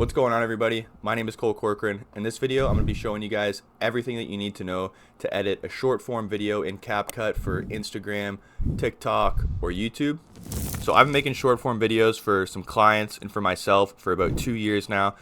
What's going on, everybody? My name is Cole Corcoran. In this video, I'm going to be showing you guys everything that you need to know to edit a short form video in CapCut for Instagram, TikTok, or YouTube. So I've been making short form videos for some clients and for myself for about 2 years now.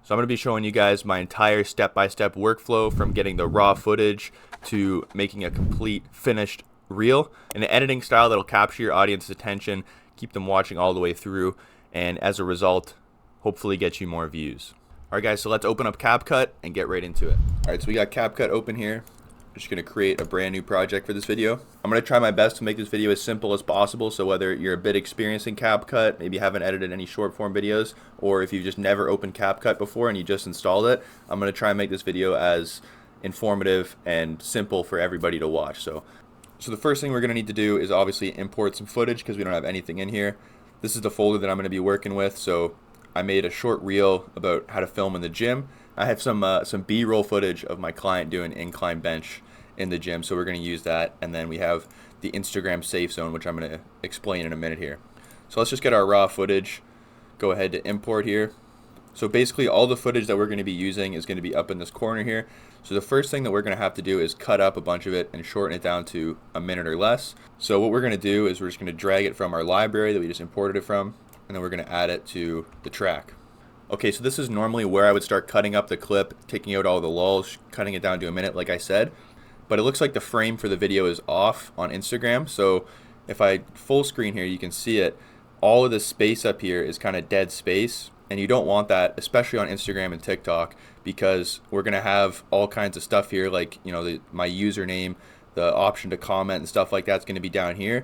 So I'm going to be showing you guys my entire step-by-step workflow from getting the raw footage to making a complete finished reel, an editing style that'll capture your audience's attention, keep them watching all the way through, and as a result, hopefully get you more views. Alright guys, so let's open up CapCut and get right into it. Alright, so we got CapCut open here. I'm just going to create a brand new project for this video. I'm going to try my best to make this video as simple as possible, so whether you're a bit experienced in CapCut, maybe haven't edited any short form videos, or if you've just never opened CapCut before and you just installed it, I'm going to try and make this video as informative and simple for everybody to watch. So the first thing we're going to need to do is obviously import some footage because we don't have anything in here. This is the folder that I'm going to be working with, so I made a short reel about how to film in the gym. I have some B-roll footage of my client doing incline bench in the gym, so we're going to use that. And then we have the Instagram safe zone, which I'm going to explain in a minute here. So let's just get our raw footage. Go ahead to import here. So basically all the footage that we're going to be using is going to be up in this corner here. So the first thing that we're going to have to do is cut up a bunch of it and shorten it down to a minute or less. So what we're going to do is we're just going to drag it from our library that we just imported it from, and then we're going to add it to the track. Okay, so this is normally where I would start cutting up the clip, taking out all the lulls, cutting it down to a minute like I said. But it looks like the frame for the video is off on Instagram. So if I full screen here, you can see it. All of this space up here is kind of dead space. And you don't want that, especially on Instagram and TikTok, because we're going to have all kinds of stuff here, like, you know, my username, the option to comment and stuff like that's going to be down here.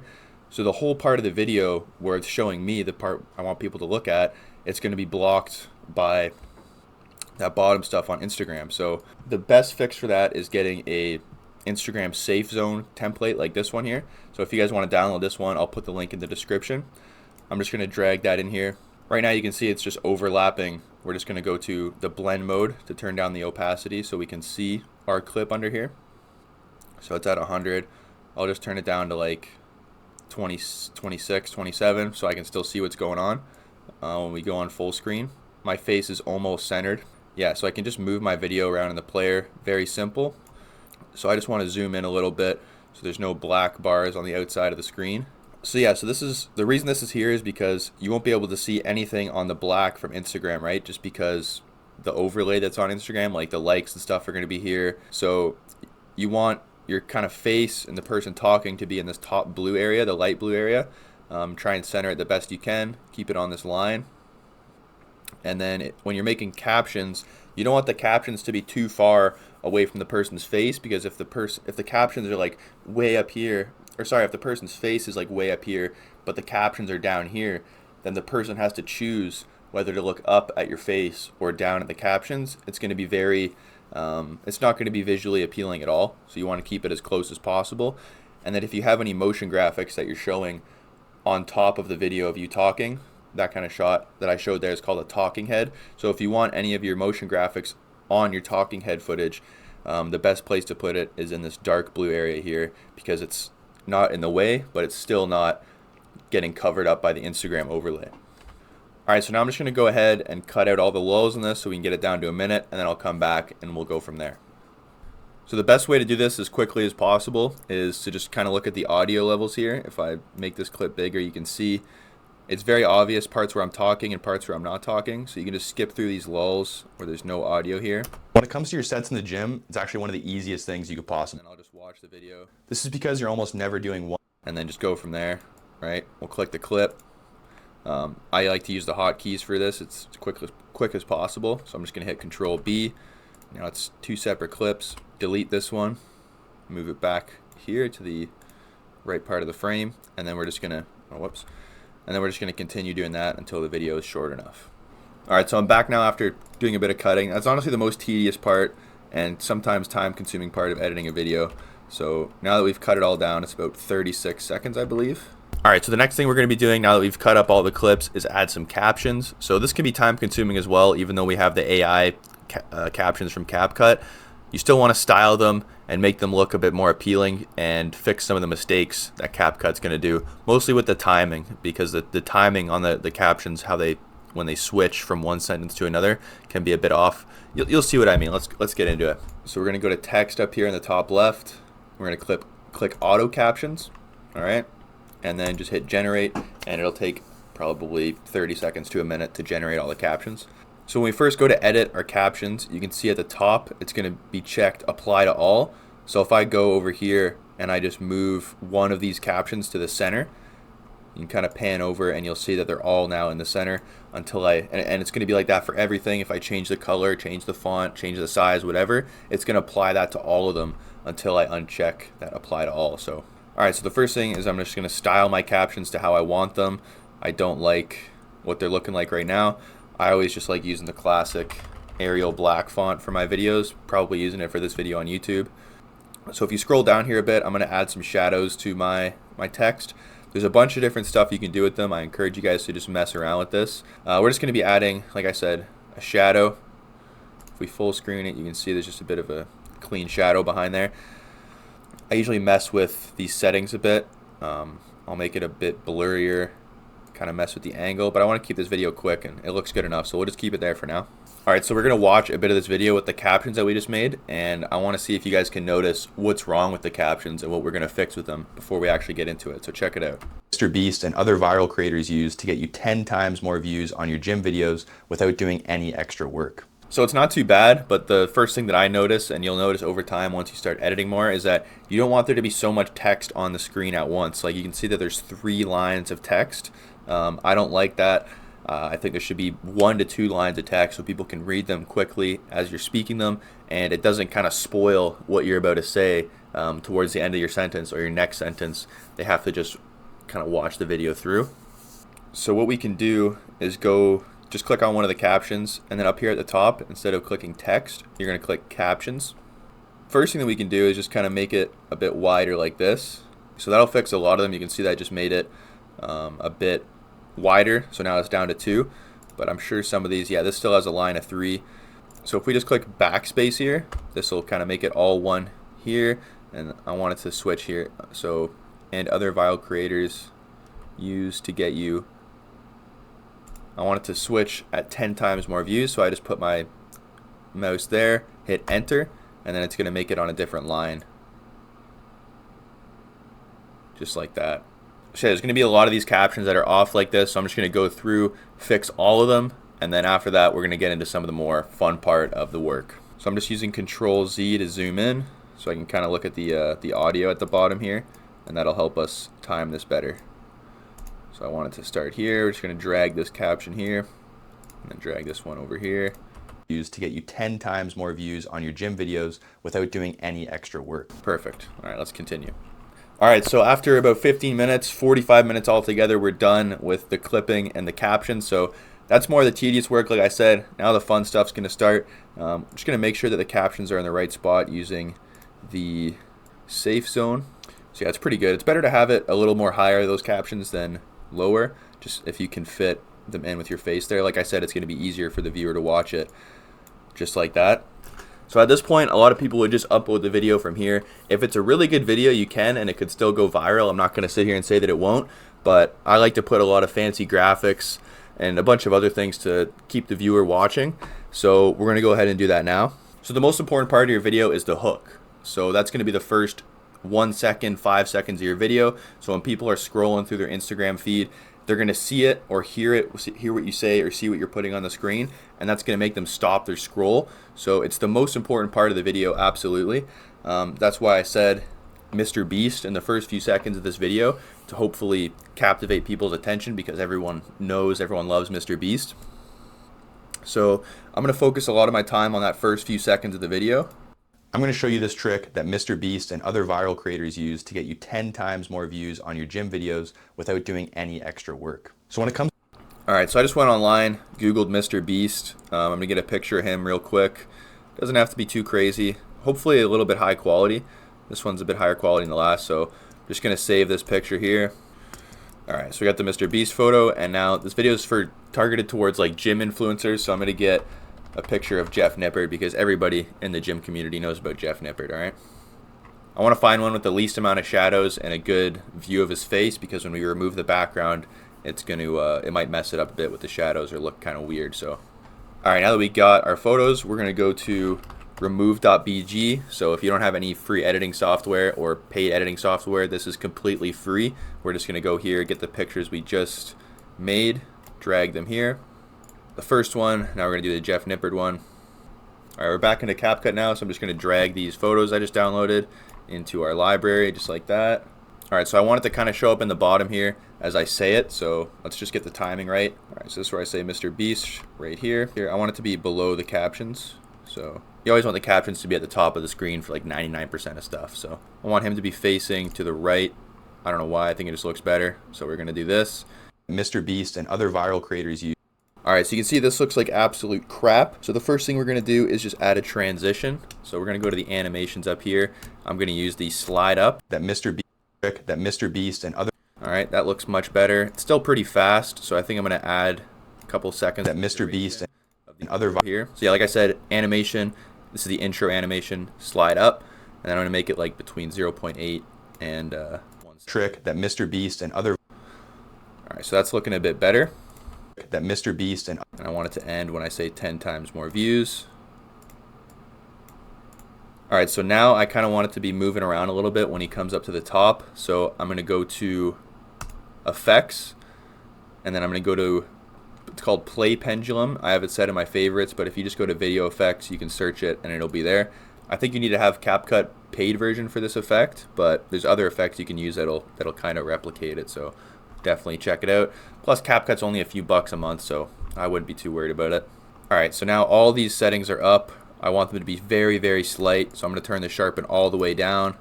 So the whole part of the video where it's showing me the part I want people to look at, it's going to be blocked by that bottom stuff on Instagram. So the best fix for that is getting a Instagram safe zone template like this one here. So if you guys want to download this one, I'll put the link in the description. I'm just going to drag that in here. Right now you can see it's just overlapping. We're just going to go to the blend mode to turn down the opacity so we can see our clip under here. So it's at 100. I'll just turn it down to like 20, 26, 27 so I can still see what's going on when we go on full screen. My face is almost centered. Yeah, so I can just move my video around in the player. Very simple. So I just want to zoom in a little bit so there's no black bars on the outside of the screen. So yeah, so this is the reason this is here is because you won't be able to see anything on the black from Instagram, right? Just because the overlay that's on Instagram, like the likes and stuff, are going to be here. So you want your kind of face and the person talking to be in this top blue area, the light blue area. Try and center it the best you can. Keep it on this line. And then when you're making captions, you don't want the captions to be too far away from the person's face, because if the captions are like way up here, or sorry, if the person's face is like way up here, but the captions are down here, then the person has to choose whether to look up at your face or down at the captions. It's going to be it's not going to be visually appealing at all. So you want to keep it as close as possible. And then if you have any motion graphics that you're showing on top of the video of you talking, that kind of shot that I showed there is called a talking head. So if you want any of your motion graphics on your talking head footage, the best place to put it is in this dark blue area here, because it's not in the way, but it's still not getting covered up by the Instagram overlay. Alright, so now I'm just going to go ahead and cut out all the lulls in this so we can get it down to a minute, and then I'll come back and we'll go from there. So the best way to do this as quickly as possible is to just kind of look at the audio levels here. If I make this clip bigger, you can see it's very obvious parts where I'm talking and parts where I'm not talking. So you can just skip through these lulls where there's no audio here. When it comes to your sets in the gym, it's actually one of the easiest things you could possibly. And I'll just watch the video. This is because you're almost never doing one, and then just go from there, right? We'll click the clip. I like to use the hotkeys for this. It's quick as possible. So I'm just going to hit Control B. Now it's two separate clips. Delete this one. Move it back here to the right part of the frame, and then we're just going to, and then we're just going to continue doing that until the video is short enough. Alright, so I'm back now after doing a bit of cutting. That's honestly the most tedious part and sometimes time-consuming part of editing a video. So now that we've cut it all down, it's about 36 seconds, I believe. Alright, so the next thing we're going to be doing now that we've cut up all the clips is add some captions. So this can be time-consuming as well, even though we have the AI captions from CapCut. You still want to style them and make them look a bit more appealing and fix some of the mistakes that CapCut's going to do, mostly with the timing, because the timing on the captions, how they when they switch from one sentence to another can be a bit off. You'll see what I mean. Let's get into it. So we're going to go to text up here in the top left. We're going to click auto captions. All right. And then just hit generate, and it'll take probably 30 seconds to a minute to generate all the captions. So when we first go to edit our captions, you can see at the top it's going to be checked apply to all. So if I go over here and I just move one of these captions to the center, you can kind of pan over and you'll see that they're all now in the center until and it's going to be like that for everything. If I change the color, change the font, change the size, whatever, it's going to apply that to all of them until I uncheck that apply to all. So alright, so the first thing is I'm just going to style my captions to how I want them. I don't like what they're looking like right now. I always just like using the classic Arial black font for my videos, probably using it for this video on YouTube. So if you scroll down here a bit, I'm going to add some shadows to my text. There's a bunch of different stuff you can do with them. I encourage you guys to just mess around with this. We're just going to be adding, like I said, a shadow. If we full screen it, you can see there's just a bit of a clean shadow behind there. I usually mess with these settings a bit. I'll make it a bit blurrier, kind of mess with the angle, but I want to keep this video quick and it looks good enough, so we'll just keep it there for now. Alright, so we're going to watch a bit of this video with the captions that we just made, and I want to see if you guys can notice what's wrong with the captions and what we're going to fix with them before we actually get into it, so check it out. Mr. Beast and other viral creators use to get you 10 times more views on your gym videos without doing any extra work. So it's not too bad, but the first thing that I notice, and you'll notice over time once you start editing more, is that you don't want there to be so much text on the screen at once. Like you can see that there's 3 lines of text. I don't like that. I think there should be 1 to 2 lines of text so people can read them quickly as you're speaking them, and it doesn't kind of spoil what you're about to say towards the end of your sentence or your next sentence. They have to just kind of watch the video through. So what we can do is just click on one of the captions, and then up here at the top, instead of clicking text, you're going to click captions. First thing that we can do is just kind of make it a bit wider like this. So that'll fix a lot of them. You can see that I just made it a bit wider, so now it's down to 2, but I'm sure some of these, yeah, this still has a line of 3. So if we just click backspace here, this will kind of make it all one here, and I want it to switch here. So, and other viral creators use to get you, I want it to switch at 10 times more views, so I just put my mouse there, hit enter, and then it's going to make it on a different line, just like that. So there's going to be a lot of these captions that are off like this, so I'm just going to go through, fix all of them, and then after that we're going to get into some of the more fun part of the work. So I'm just using Control Z to zoom in so I can kind of look at the audio at the bottom here, and that'll help us time this better. So I want it to start here. We're just going to drag this caption here and then drag this one over here. Use to get you 10 times more views on your gym videos without doing any extra work. Perfect. All right, let's continue. Alright, so after about 15 minutes, 45 minutes altogether, we're done with the clipping and the captions. So that's more of the tedious work, like I said. Now the fun stuff's going to start. I'm just going to make sure that the captions are in the right spot using the safe zone. So yeah, it's pretty good. It's better to have it a little more higher, those captions, than lower, just if you can fit them in with your face there. Like I said, it's going to be easier for the viewer to watch it just like that. So at this point, a lot of people would just upload the video from here. If it's a really good video, you can, and it could still go viral. I'm not going to sit here and say that it won't, but I like to put a lot of fancy graphics and a bunch of other things to keep the viewer watching. So we're going to go ahead and do that now. So the most important part of your video is the hook. So that's going to be the first 1 second, 5 seconds of your video. So when people are scrolling through their Instagram feed, they're going to see it or hear what you say or see what you're putting on the screen, and that's going to make them stop their scroll. So it's the most important part of the video, absolutely. That's why I said Mr. Beast in the first few seconds of this video, to hopefully captivate people's attention, because everyone loves Mr. Beast. So I'm going to focus a lot of my time on that first few seconds of the video. I'm going to show you this trick that Mr. Beast and other viral creators use to get you 10 times more views on your gym videos without doing any extra work. So when it comes... Alright, so I just went online, Googled Mr. Beast. I'm going to get a picture of him real quick. Doesn't have to be too crazy. Hopefully a little bit high quality. This one's a bit higher quality than the last, so I'm just going to save this picture here. Alright, so we got the Mr. Beast photo, and now this video is targeted towards like gym influencers, so I'm going to get a picture of Jeff Nippard, because everybody in the gym community knows about Jeff Nippard, alright? I want to find one with the least amount of shadows and a good view of his face, because when we remove the background, it's going to it might mess it up a bit with the shadows or look kind of weird. So all right, now that we got our photos, we're going to go to remove.bg. So if you don't have any free editing software or paid editing software, this is completely free. We're just going to go here, get the pictures we just made, drag them here. The first one, now we're going to do the Jeff Nippard one. All right, we're back into CapCut now, so I'm just going to drag these photos I just downloaded into our library, just like that. All right, so I want it to kind of show up in the bottom here as I say it, so let's just get the timing right. All right, so this is where I say Mr. Beast right here. Here, I want it to be below the captions. So you always want the captions to be at the top of the screen for like 99% of stuff. So I want him to be facing to the right. I don't know why, I think it just looks better. So we're gonna do this. Mr. Beast and other viral creators use. All right, so you can see this looks like absolute crap. So the first thing we're gonna do is just add a transition. So we're gonna go to the animations up here. I'm gonna use the slide up. That Mr. Beast and other. All right, that looks much better. It's still pretty fast, so I think I'm gonna add a couple seconds. That Mr. Beast and other here. So yeah, like I said, animation. This is the intro animation. Slide up, and then I'm gonna make it like between 0.8 and 1 trick. That Mr. Beast and other. All right, so that's looking a bit better. That Mr. Beast and I want it to end when I say 10 times more views. All right, so now I kind of want it to be moving around a little bit when he comes up to the top. So I'm gonna go to effects, and then I'm gonna go to, it's called play pendulum. I have it set in my favorites, but if you just go to video effects, you can search it and it'll be there. I think you need to have CapCut paid version for this effect, but there's other effects you can use that'll kind of replicate it. So definitely check it out. Plus CapCut's only a few bucks a month, so I wouldn't be too worried about it. All right, so now all these settings are up. I want them to be very, very slight. So I'm gonna turn the sharpen all the way down.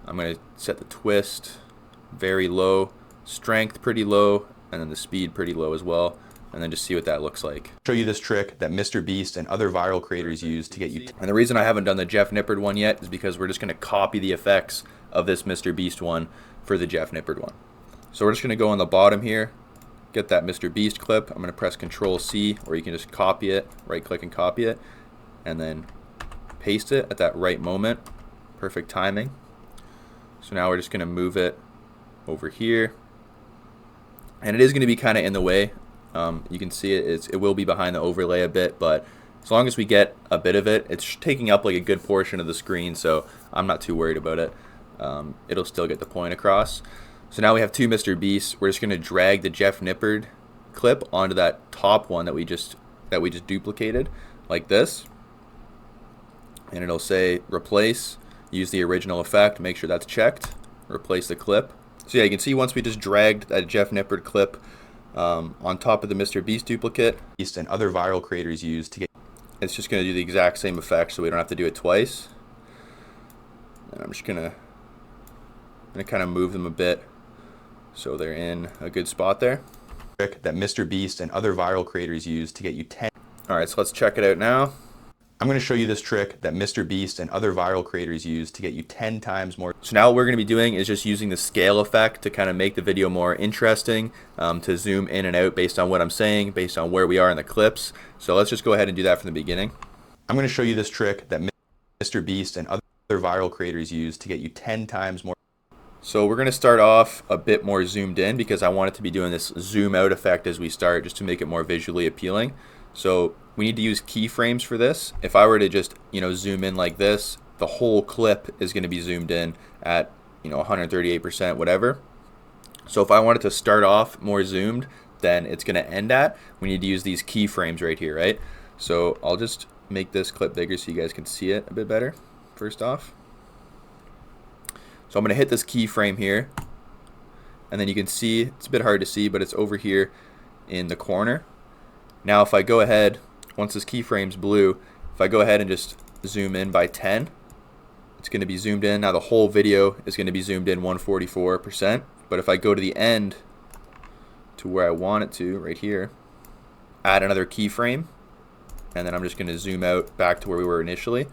I'm gonna set the twist very low, strength pretty low, and then the speed pretty low as well. And then just see what that looks like. Show you this trick that Mr. Beast and other viral creators use to get you. And the reason I haven't done the Jeff Nippard one yet is because we're just gonna copy the effects of this Mr. Beast one for the Jeff Nippard one. So we're just gonna go on the bottom here, get that Mr. Beast clip. I'm gonna press Control C, or you can just copy it, right click and copy it, and then paste it at that right moment. Perfect timing. So now we're just gonna move it over here. And it is gonna be kind of in the way. You can see it will be behind the overlay a bit, but as long as we get a bit of it, it's taking up like a good portion of the screen, so I'm not too worried about it. It'll still get the point across. So now we have two Mr. Beasts. We're just gonna drag the Jeff Nippard clip onto that top one that we just duplicated, like this. And it'll say replace, use the original effect, make sure that's checked, replace the clip. So yeah, you can see once we just dragged that Jeff Nippard clip on top of the Mr. Beast duplicate, Beast and other viral creators use to get, it's just going to do the exact same effect, so we don't have to do it twice. And I'm just gonna kind of move them a bit so they're in a good spot there. Trick that Mr. Beast and other viral creators use to get you 10. All right, so let's check it out now. I'm going to show you this trick that Mr. Beast and other viral creators use to get you 10 times more. So now what we're going to be doing is just using the scale effect to kind of make the video more interesting, to zoom in and out based on what I'm saying, based on where we are in the clips. So let's just go ahead and do that from the beginning. I'm going to show you this trick that Mr. Beast and other viral creators use to get you 10 times more. So we're going to start off a bit more zoomed in because I want it to be doing this zoom out effect as we start, just to make it more visually appealing. So we need to use keyframes for this. If I were to just, zoom in like this, the whole clip is going to be zoomed in at, 138%, whatever. So if I wanted to start off more zoomed than it's going to end at, we need to use these keyframes right here, right? So I'll just make this clip bigger so you guys can see it a bit better, first off. So I'm going to hit this keyframe here, and then you can see, it's a bit hard to see, but it's over here in the corner. Now if I go ahead, once this keyframe's blue, if I go ahead and just zoom in by 10, it's going to be zoomed in. Now the whole video is going to be zoomed in 144%, but if I go to the end to where I want it to, right here, add another keyframe, and then I'm just going to zoom out back to where we were initially.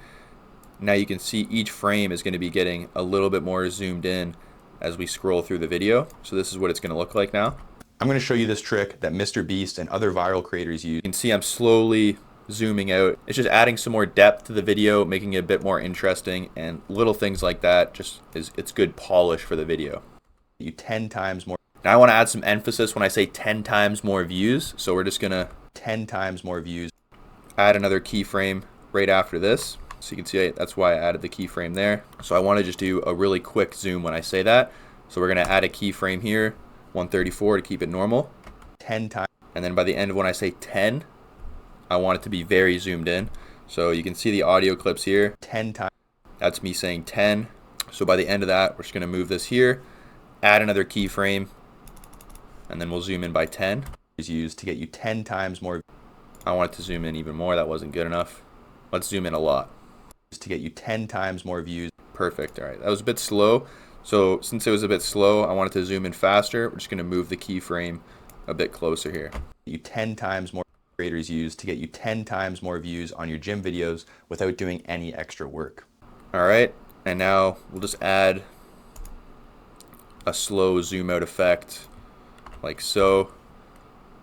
Now you can see each frame is going to be getting a little bit more zoomed in as we scroll through the video. So this is what it's going to look like now. I'm going to show you this trick that Mr. Beast and other viral creators use. You can see I'm slowly zooming out. It's just adding some more depth to the video, making it a bit more interesting, and little things like that. Just it's good polish for the video. You 10 times more. Now I want to add some emphasis when I say 10 times more views. So we're just gonna 10 times more views. Add another keyframe right after this. So you can see that's why I added the keyframe there. So I want to just do a really quick zoom when I say that. So we're gonna add a keyframe here, 134 to keep it normal. 10 times. And then by the end of when I say 10, I want it to be very zoomed in. So you can see the audio clips here. 10 times. That's me saying 10. So by the end of that, we're just gonna move this here, add another keyframe, and then we'll zoom in by 10. Is used to get you 10 times more. I want it to zoom in even more. That wasn't good enough. Let's zoom in a lot. To get you 10 times more views. Perfect. All right, that was a bit slow. So since it was a bit slow, I wanted to zoom in faster. We're just gonna move the keyframe a bit closer here. You 10 times more creators use to get you 10 times more views on your gym videos without doing any extra work. All right, and now we'll just add a slow zoom out effect like so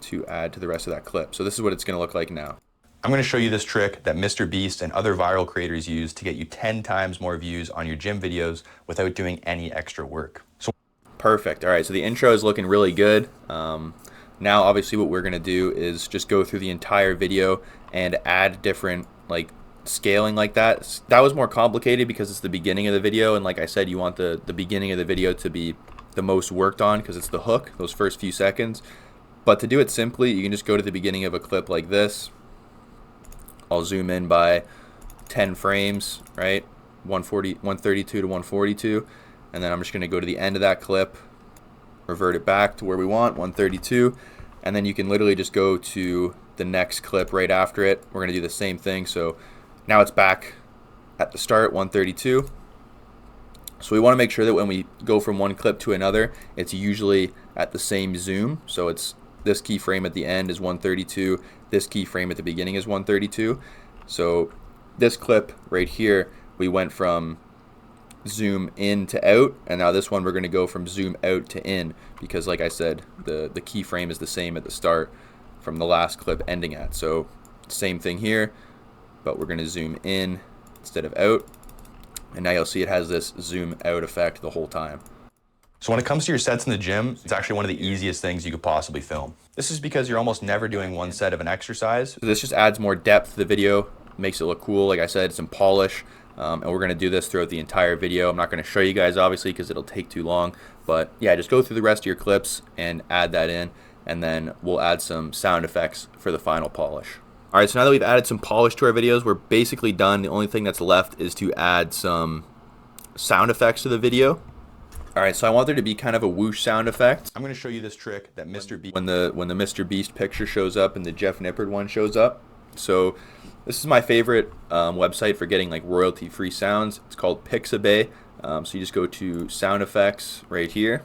to add to the rest of that clip. So this is what it's gonna look like now. I'm gonna show you this trick that Mr. Beast and other viral creators use to get you 10 times more views on your gym videos without doing any extra work. So perfect. All right, so the intro is looking really good. Now obviously what we're gonna do is just go through the entire video and add different like scaling like that. That was more complicated because it's the beginning of the video, and like I said, you want the beginning of the video to be the most worked on because it's the hook, those first few seconds. But to do it simply, you can just go to the beginning of a clip like this. I'll zoom in by 10 frames, right? 132 to 142. And then I'm just gonna go to the end of that clip, revert it back to where we want, 132. And then you can literally just go to the next clip right after it. We're gonna do the same thing. So now it's back at the start, 132. So we wanna make sure that when we go from one clip to another, it's usually at the same zoom. So it's this keyframe at the end is 132. This keyframe at the beginning is 132. So this clip right here, we went from zoom in to out, and now this one we're going to go from zoom out to in because, like I said, the keyframe is the same at the start from the last clip ending at. So same thing here, but we're going to zoom in instead of out, and now you'll see it has this zoom out effect the whole time. So when it comes to your sets in the gym, it's actually one of the easiest things you could possibly film. This is because you're almost never doing one set of an exercise. So this just adds more depth to the video, makes it look cool. Like I said, some polish, and we're gonna do this throughout the entire video. I'm not gonna show you guys obviously because it'll take too long, but yeah, just go through the rest of your clips and add that in, and then we'll add some sound effects for the final polish. All right, so now that we've added some polish to our videos, we're basically done. The only thing that's left is to add some sound effects to the video. All right, so I want there to be kind of a whoosh sound effect. I'm going to show you this trick that Mr. Beast, when the Mr. Beast picture shows up and the Jeff Nippard one shows up. So this is my favorite website for getting like royalty-free sounds. It's called Pixabay. So you just go to sound effects right here.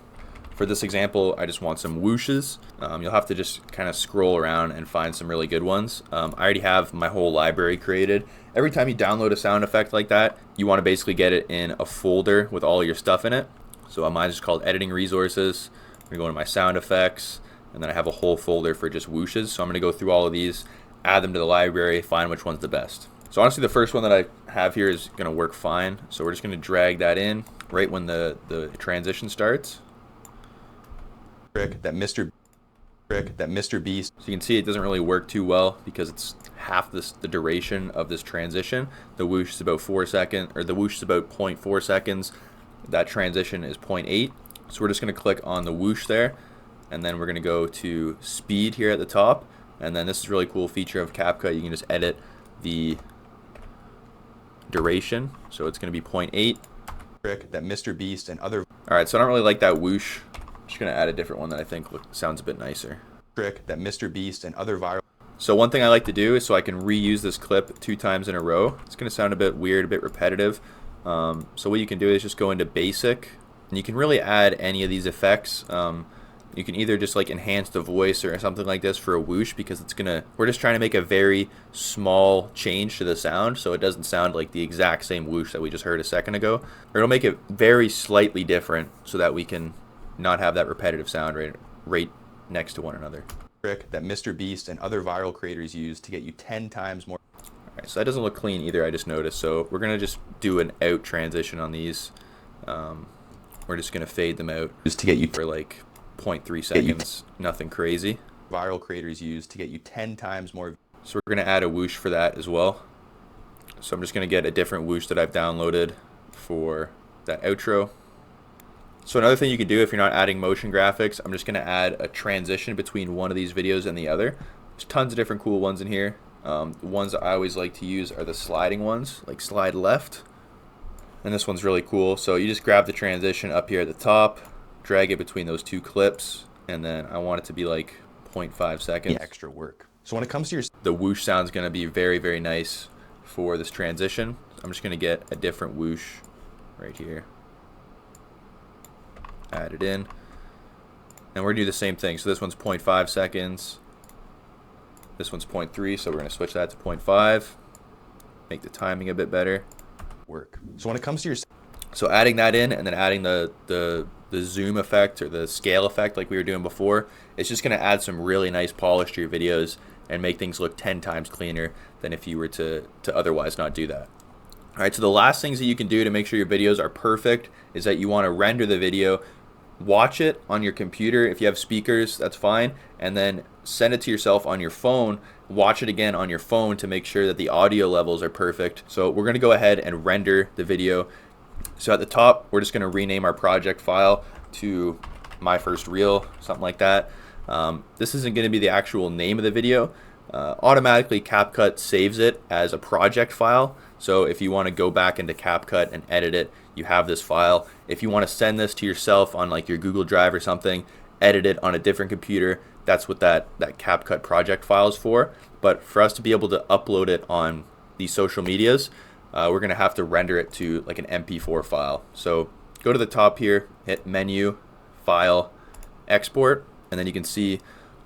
For this example, I just want some whooshes. You'll have to just kind of scroll around and find some really good ones. I already have my whole library created. Every time you download a sound effect like that, you want to basically get it in a folder with all your stuff in it. So mine's just called editing resources. I'm gonna go into my sound effects, and then I have a whole folder for just whooshes. So I'm gonna go through all of these, add them to the library, find which one's the best. So honestly, the first one that I have here is gonna work fine. So we're just gonna drag that in right when the transition starts. Trick that Mr. Beast. So you can see it doesn't really work too well because it's half the duration of this transition. The whoosh is about 4 seconds, or the whoosh is about 0.4 seconds. That transition is 0.8. So we're just going to click on the whoosh there, and then we're going to go to speed here at the top, and then this is a really cool feature of CapCut. You can just edit the duration, so it's going to be 0.8. Trick that Mr. Beast and other. All right, so I don't really like that whoosh. I'm just going to add a different one that I think sounds a bit nicer. Trick that Mr. Beast and other viral. So one thing I like to do is so I can reuse this clip 2 times in a row. It's going to sound a bit weird, a bit repetitive. So what you can do is just go into basic, and you can really add any of these effects. You can either just like enhance the voice or something like this for a whoosh, because we're just trying to make a very small change to the sound, so it doesn't sound like the exact same whoosh that we just heard a second ago. Or it'll make it very slightly different so that we can not have that repetitive sound right next to one another. Trick that Mr. Beast and other viral creators use to get you 10 times more. Alright, so that doesn't look clean either, I just noticed. So we're gonna just do an out transition on these. We're just gonna fade them out just to get you for like 0.3 seconds, nothing crazy. Viral creators use to get you 10 times more. So we're going to add a whoosh for that as well. So I'm just going to get a different whoosh that I've downloaded for that outro. So another thing you can do if you're not adding motion graphics, I'm just going to add a transition between one of these videos and the other. There's tons of different cool ones in here. The ones that I always like to use are the sliding ones, like slide left. And this one's really cool. So you just grab the transition up here at the top, drag it between those two clips, and then I want it to be like 0.5 seconds. Extra work. So when it comes to the whoosh sound is going to be very, very nice for this transition. I'm just going to get a different whoosh right here. Add it in. And we're going to do the same thing. So this one's 0.5 seconds. This one's 0.3, so we're going to switch that to 0.5. Make the timing a bit better. Work. So when it comes to your... So adding that in and then adding the zoom effect or the scale effect like we were doing before, it's just going to add some really nice polish to your videos and make things look 10 times cleaner than if you were to otherwise not do that. All right, so the last things that you can do to make sure your videos are perfect is that you want to render the video, watch it on your computer. If you have speakers, that's fine, and then send it to yourself on your phone, watch it again on your phone to make sure that the audio levels are perfect. So we're going to go ahead and render the video. So at the top, we're just going to rename our project file to my first reel, something like that. This isn't going to be the actual name of the video. Automatically CapCut saves it as a project file. So if you want to go back into CapCut and edit it, you have this file. If you want to send this to yourself on like your Google Drive or something, edit it on a different computer, that's what that CapCut project file is for. But for us to be able to upload it on these social medias, we're going to have to render it to like an MP4 file. So go to the top here, hit menu, file, export, and then you can see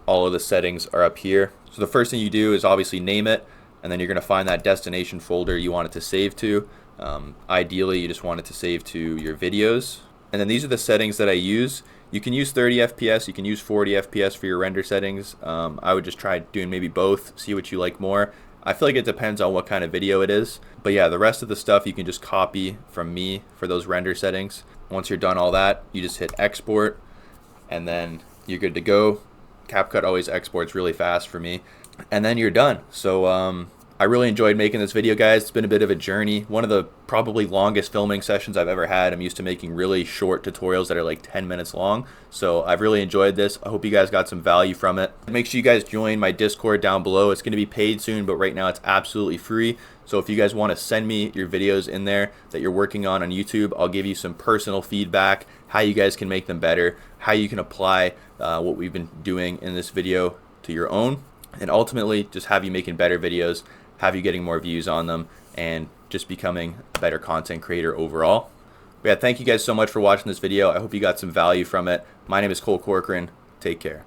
all of the settings are up here. So the first thing you do is obviously name it, and then you're going to find that destination folder you want it to save to. Ideally, you just want it to save to your videos. And then these are the settings that I use. You can use 30 FPS, you can use 40 FPS for your render settings. I would just try doing maybe both, see what you like more. I feel like it depends on what kind of video it is. But yeah, the rest of the stuff you can just copy from me for those render settings. Once you're done all that, you just hit export, and then you're good to go. CapCut always exports really fast for me, and then you're done. So I really enjoyed making this video, guys. It's been a bit of a journey. One of the probably longest filming sessions I've ever had. I'm used to making really short tutorials that are like 10 minutes long. So I've really enjoyed this. I hope you guys got some value from it. Make sure you guys join my Discord down below. It's going to be paid soon, but right now it's absolutely free. So if you guys want to send me your videos in there that you're working on YouTube, I'll give you some personal feedback, how you guys can make them better, how you can apply what we've been doing in this video to your own, and ultimately just have you making better videos, have you getting more views on them, and just becoming a better content creator overall. But yeah, thank you guys so much for watching this video. I hope you got some value from it. My name is Cole Corcoran. Take care.